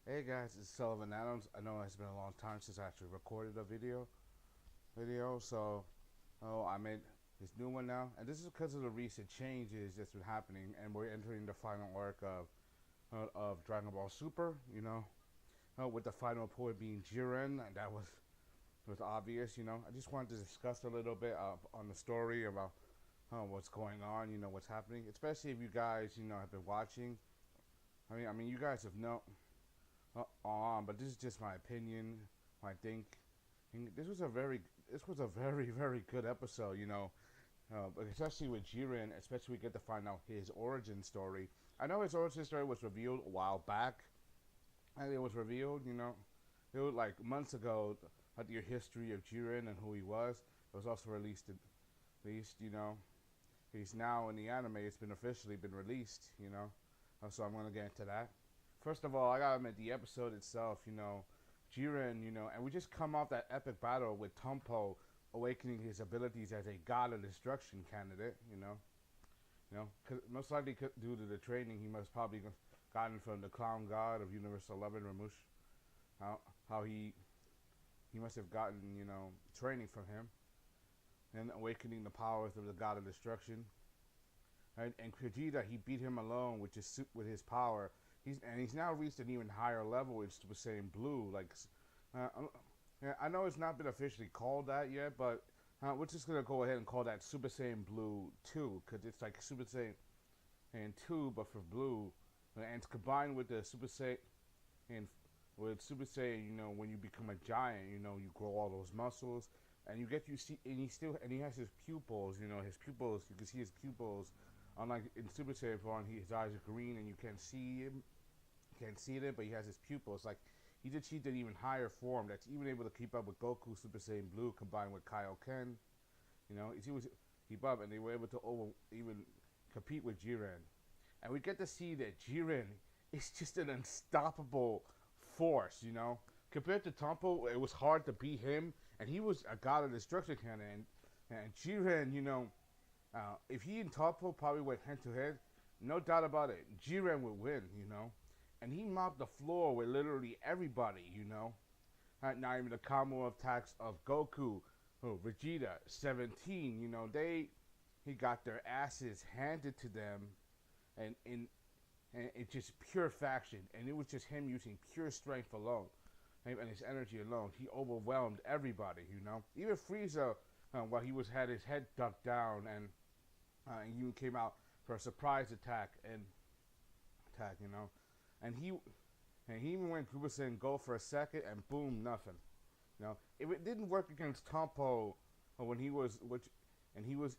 Hey guys, it's Sullivan Adams. I know it's been a long time since I actually recorded a video, so I made this new one now, and this is because of the recent changes that's been happening, and we're entering the final arc of Dragon Ball Super. With the final point being Jiren, and that was obvious. I just wanted to discuss a little bit on the story about what's going on. What's happening, especially if you guys have been watching. I mean, you guys have known on, but this is just my opinion. I think this was a very very good episode. But especially with Jiren, especially we get to find out his origin story. I know his origin story was revealed a while back, and it was revealed. It was like months ago. The history of Jiren and who he was. It was also released. He's now in the anime. It's been officially been released. So I'm gonna get into that. First of all, I gotta admit the episode itself, Jiren, and we just come off that epic battle with Tompo awakening his abilities as a god of destruction candidate, most likely due to the training he must probably gotten from the clown god of Universe 11, Ramush, how he must have gotten, training from him and awakening the powers of the god of destruction. And Vegeta, he beat him alone with his power. He's now reached an even higher level in Super Saiyan Blue. Uh, I know it's not been officially called that yet, but we're just gonna go ahead and call that Super Saiyan Blue 2, because it's like Super Saiyan 2, but for blue, and it's combined with the Super Saiyan. And with Super Saiyan, when you become a giant, you grow all those muscles, and you see, and he has his pupils. His pupils. You can see his pupils. Unlike in Super Saiyan 4, his eyes are green and you can't see him. Can't see it, but he has his pupils. Like, he's achieved an even higher form that's even able to keep up with Goku Super Saiyan Blue combined with Kaioken. He was keep up, and they were able to even compete with Jiren. And we get to see that Jiren is just an unstoppable force. Compared to Tompo, it was hard to beat him, and he was a god of destruction cannon. And Jiren, if he and Tompo probably went head to head, no doubt about it, Jiren would win. And he mopped the floor with literally everybody. Not even the combo attacks of Goku, Vegeta, 17. He got their asses handed to them, and it's just pure faction, and it was just him using pure strength alone, and his energy alone. He overwhelmed everybody. Even Frieza, while he had his head ducked down, and he came out for a surprise attack. And he even went Super Saiyan Go for a second, and boom, nothing. If it didn't work against Tompo when he was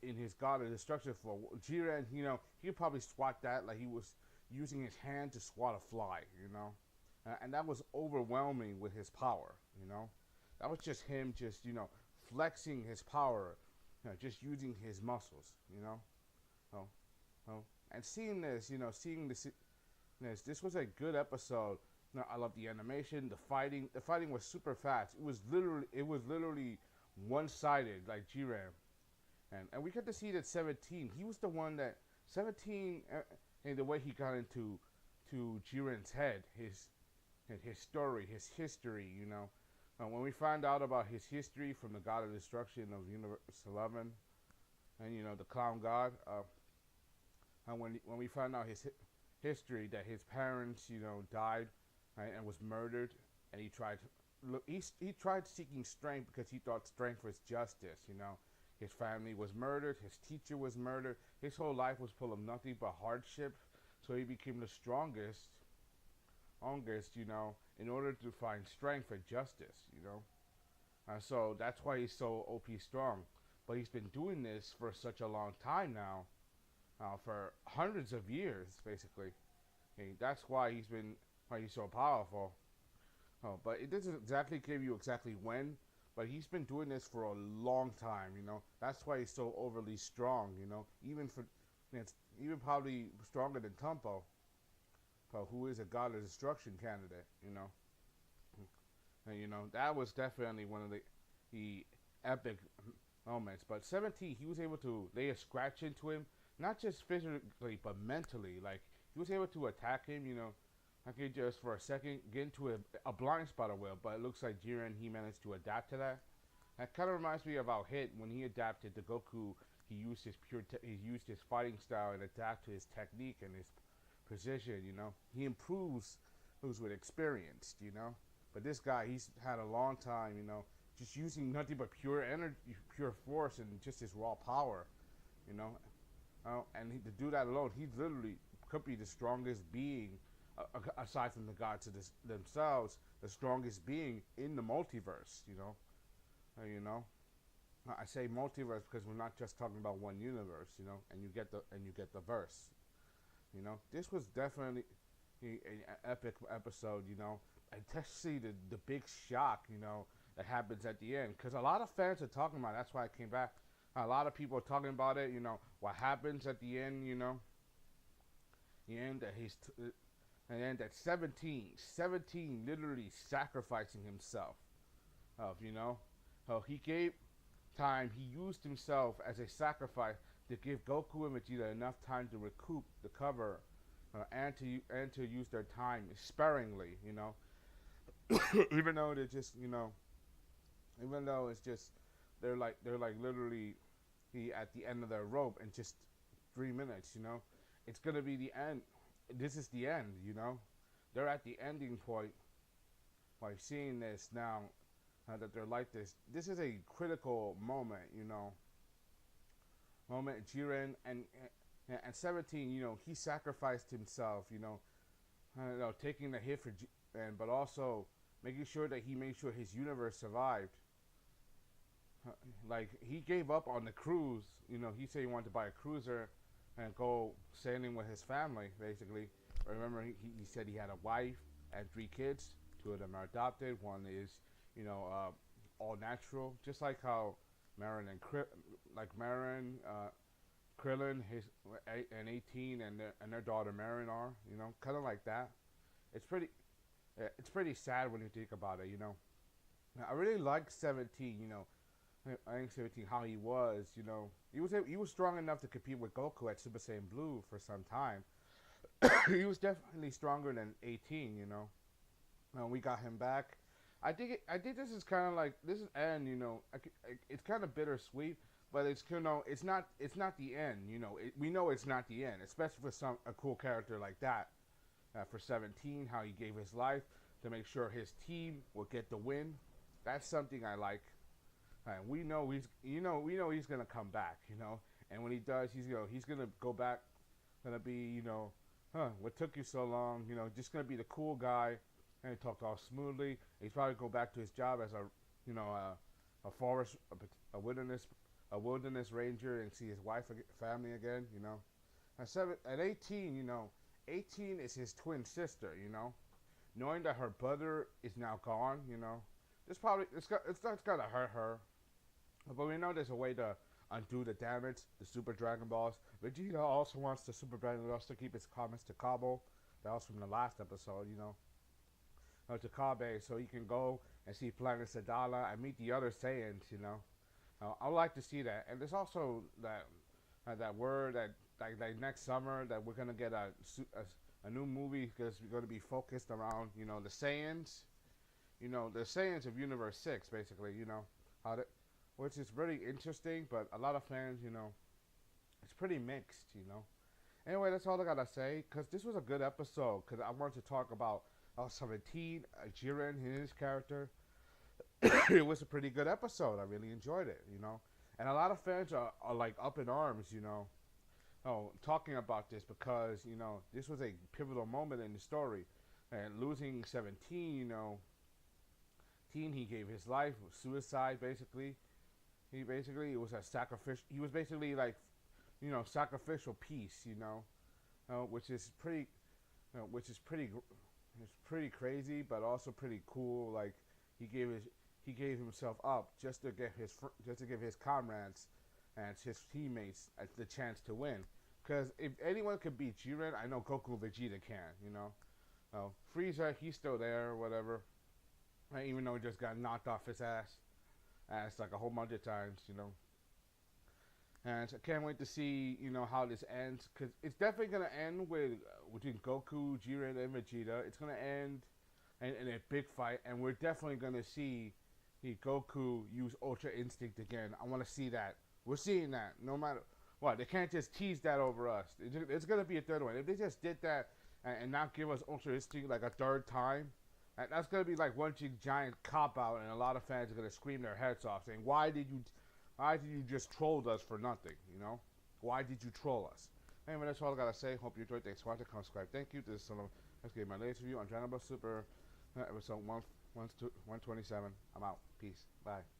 in his God of Destruction for Jiren, he could probably swat that like he was using his hand to swat a fly. And that was overwhelming with his power. That was just him, flexing his power, just using his muscles. Oh, oh, and seeing this was a good episode. I love the animation, the fighting. The fighting was super fast. It was literally one-sided, like Jiren, and we got to see that 17. He was the one that 17, and the way he got into Jiren's head, his story, his history. When we find out about his history from the God of Destruction of Universe 11, and the Clown God, and when we find out his history, that his parents, died, right, and was murdered, and he tried seeking strength because he thought strength was justice. His family was murdered, his teacher was murdered, his whole life was full of nothing but hardship. So he became the strongest, in order to find strength for justice. So that's why he's so OP strong. But he's been doing this for such a long time now, for hundreds of years, basically. And that's why he's so powerful. But it doesn't exactly give you exactly when, but he's been doing this for a long time. That's why he's so overly strong. Even probably stronger than Tumpo, who is a god of destruction candidate. And that was definitely one of the epic moments. But 17, he was able to lay a scratch into him, not just physically but mentally. Like, he was able to attack him, I could just for a second get into a blind spot of will, but it looks like Jiren he managed to adapt to that. That kind of reminds me of how Hit when he adapted to Goku. He used his he used his fighting style and adapt to his technique and his precision. You know, he improves who's with experience. You know, but this guy he's had a long time. You know, just using nothing but pure energy, pure force, and just his raw power. You know, and to do that alone, he literally could be the strongest being aside from the gods themselves, the strongest being in the multiverse. You know. I say multiverse because we're not just talking about one universe. You know, and you get the verse. You know, this was definitely an epic episode. You know, and to see the big shock. You know, that happens at the end because a lot of fans are talking about it. That's why I came back. A lot of people are talking about it. You know, what happens at the end. You know, the end that and then that 17 literally sacrificing himself. You know, he gave time. He used himself as a sacrifice to give Goku and Vegeta enough time to recoup the cover, and to use their time sparingly. You know, even though they're just even though it's just they're like literally at the end of their rope in just 3 minutes. You know, it's gonna be the end. This is the end. You know, they're at the ending point by seeing this now. That they're like this. This is a critical moment, you know. Moment Jiren and 17, you know, he sacrificed himself, you know, taking the hit but also making sure that he made sure his universe survived. Like he gave up on the cruise, you know. He said he wanted to buy a cruiser and go sailing with his family, basically. Remember, he said he had a wife and 3 kids. 2 of them are adopted. One is all natural, just like how Marin and Krillin, and 18, and their daughter Marin are, you know, kind of like that. It's pretty sad when you think about it, you know. I really like 17, you know. I think 17 how he was, you know. He was strong enough to compete with Goku at Super Saiyan Blue for some time. He was definitely stronger than 18, you know. We got him back. I think this is kind of like this is end. You know, it's kind of bittersweet, but it's it's not the end. You know, we know it's not the end, especially for a cool character like that. For 17, how he gave his life to make sure his team would get the win. That's something I like. We know he's gonna come back. You know, and when he does, he's gonna go back. Gonna be what took you so long? You know, just gonna be the cool guy. And he talked all smoothly. He's probably go back to his job as a forest, a wilderness ranger, and see his wife, family again. You know, at 18, you know, 18 is his twin sister. You know, knowing that her brother is now gone. You know, it's gonna hurt her. But we know there's a way to undo the damage. The Super Dragon Balls. Vegeta also wants the Super Dragon Balls to keep his comments to Cabo. That was from the last episode. You know. To Kabe, so he can go and see Planet Sadala and meet the other Saiyans, you know. I would like to see that. And there's also that word that like next summer that we're gonna get a new movie because we're gonna be focused around the Saiyans, the Saiyans of Universe 6, basically, which is really interesting. But a lot of fans, it's pretty mixed, Anyway, that's all I gotta say because this was a good episode because I wanted to talk about 17, Jiren, his character. It was a pretty good episode. I really enjoyed it, And a lot of fans are like up in arms, talking about this because, this was a pivotal moment in the story. And losing 17, he gave his life, suicide, basically. It was a sacrificial, he was basically like, sacrificial peace, which is pretty, it's pretty crazy, but also pretty cool. Like he gave himself up just to give his comrades and his teammates the chance to win. Because if anyone could beat Jiren, I know Goku and Vegeta can. Frieza, he's still there, or whatever. Even though he just got knocked off his ass like a whole bunch of times. And I can't wait to see, how this ends, because it's definitely gonna end with between Goku, Jiren, and Vegeta. It's gonna end in a big fight, and we're definitely gonna see Goku use Ultra Instinct again. I want to see that. We're seeing that no matter what. They can't just tease that over us. It's gonna be a third one. If they just did that and not give us Ultra Instinct like a third time, that's gonna be like one giant cop out, and a lot of fans are gonna scream their heads off, saying, why did you just troll us for nothing? Why did you troll us? Anyway, that's all I gotta say. Hope you enjoyed. Thanks for watching. Come subscribe. Thank you. This is let's get my latest review on Dragon Ball Super episode 127. I'm out. Peace. Bye.